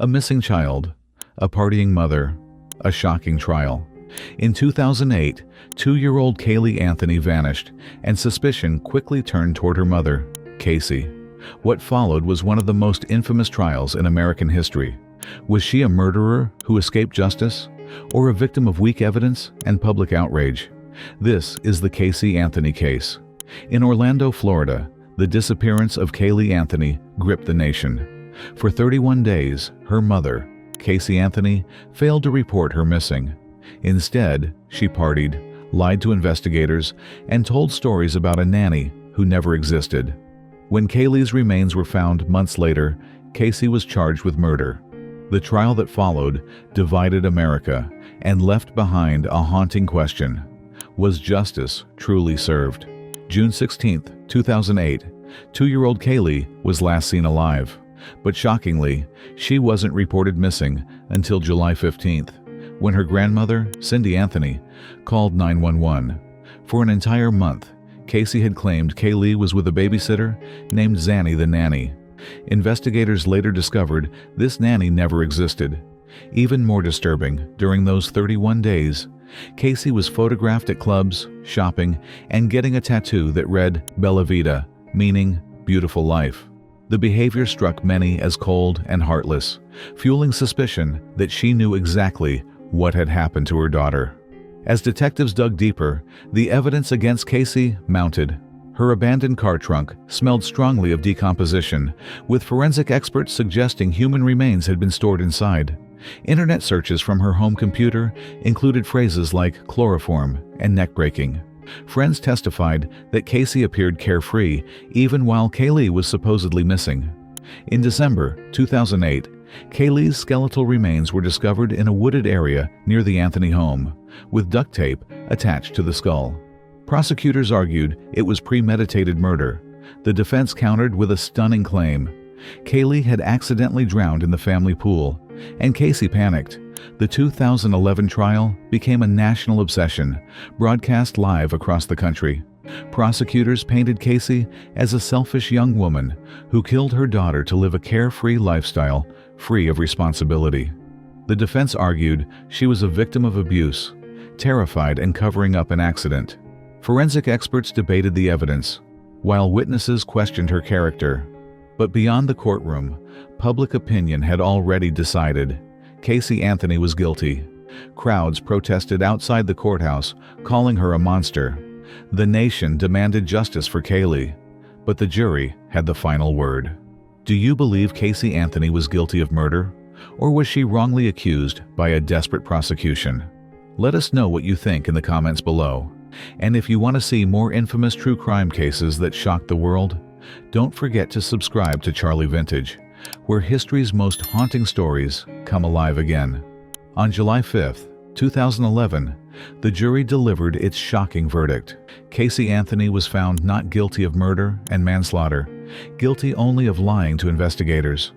A missing child, a partying mother, a shocking trial. In 2008, 2-year-old Caylee Anthony vanished, and suspicion quickly turned toward her mother, Casey. What followed was one of the most infamous trials in American history. Was she a murderer who escaped justice, or a victim of weak evidence and public outrage? This is the Casey Anthony case. In Orlando, Florida, the disappearance of Caylee Anthony gripped the nation. For 31 days, her mother, Casey Anthony, failed to report her missing. Instead, she partied, lied to investigators, and told stories about a nanny who never existed. When Caylee's remains were found months later, Casey was charged with murder. The trial that followed divided America and left behind a haunting question. Was justice truly served? June 16, 2008, 2-year-old Caylee was last seen alive. But shockingly, she wasn't reported missing until July 15th, when her grandmother, Cindy Anthony, called 911. For an entire month, Casey had claimed Caylee was with a babysitter named Zanny the nanny. Investigators later discovered this nanny never existed. Even more disturbing, during those 31 days, Casey was photographed at clubs, shopping, and getting a tattoo that read Bella Vita, meaning beautiful life. The behavior struck many as cold and heartless, fueling suspicion that she knew exactly what had happened to her daughter. As detectives dug deeper, the evidence against Casey mounted. Her abandoned car trunk smelled strongly of decomposition, with forensic experts suggesting human remains had been stored inside. Internet searches from her home computer included phrases like chloroform and neck-breaking. Friends testified that Casey appeared carefree even while Caylee was supposedly missing. In December 2008, Caylee's skeletal remains were discovered in a wooded area near the Anthony home, with duct tape attached to the skull. Prosecutors argued it was premeditated murder. The defense countered with a stunning claim. Caylee had accidentally drowned in the family pool, and Casey panicked. The 2011 trial became a national obsession, broadcast live across the country. Prosecutors painted Casey as a selfish young woman who killed her daughter to live a carefree lifestyle, free of responsibility. The defense argued she was a victim of abuse, terrified and covering up an accident. Forensic experts debated the evidence, while witnesses questioned her character. But beyond the courtroom, public opinion had already decided. Casey Anthony was guilty. Crowds protested outside the courthouse, calling her a monster. The nation demanded justice for Caylee, but the jury had the final word. Do you believe Casey Anthony was guilty of murder, or was she wrongly accused by a desperate prosecution? Let us know what you think in the comments below. And if you want to see more infamous true crime cases that shocked the world, don't forget to subscribe to Charlie Vintage, where history's most haunting stories come alive again. On July 5, 2011, the jury delivered its shocking verdict. Casey Anthony was found not guilty of murder and manslaughter, guilty only of lying to investigators.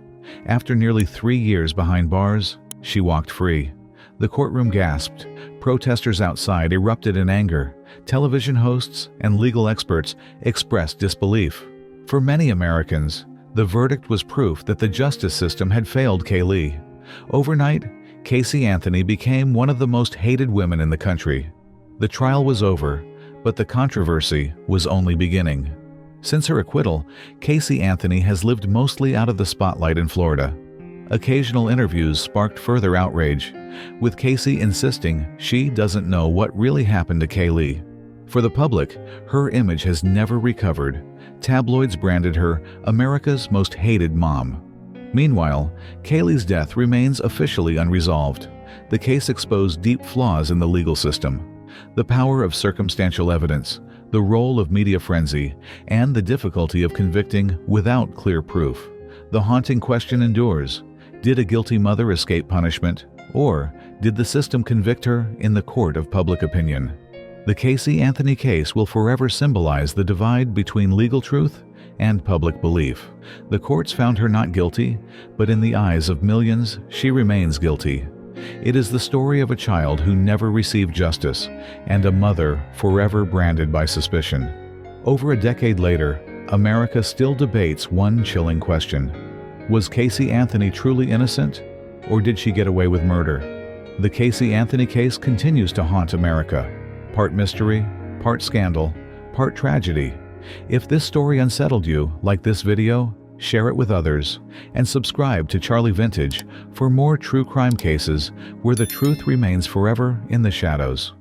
After nearly 3 years behind bars, she walked free. The courtroom gasped. Protesters outside erupted in anger. Television hosts and legal experts expressed disbelief. For many Americans, the verdict was proof that the justice system had failed Caylee. Overnight, Casey Anthony became one of the most hated women in the country. The trial was over, but the controversy was only beginning. Since her acquittal, Casey Anthony has lived mostly out of the spotlight in Florida. Occasional interviews sparked further outrage, with Casey insisting she doesn't know what really happened to Caylee. For the public, her image has never recovered. Tabloids branded her America's most hated mom. Meanwhile, Caylee's death remains officially unresolved. The case exposed deep flaws in the legal system, the power of circumstantial evidence, the role of media frenzy, and the difficulty of convicting without clear proof. The haunting question endures: did a guilty mother escape punishment, or did the system convict her in the court of public opinion? The Casey Anthony case will forever symbolize the divide between legal truth and public belief. The courts found her not guilty, but in the eyes of millions, she remains guilty. It is the story of a child who never received justice and a mother forever branded by suspicion. Over a decade later, America still debates one chilling question: was Casey Anthony truly innocent, or did she get away with murder? The Casey Anthony case continues to haunt America. Part mystery, part scandal, part tragedy. If this story unsettled you, like this video, share it with others, and subscribe to Charlie Vintage for more true crime cases where the truth remains forever in the shadows.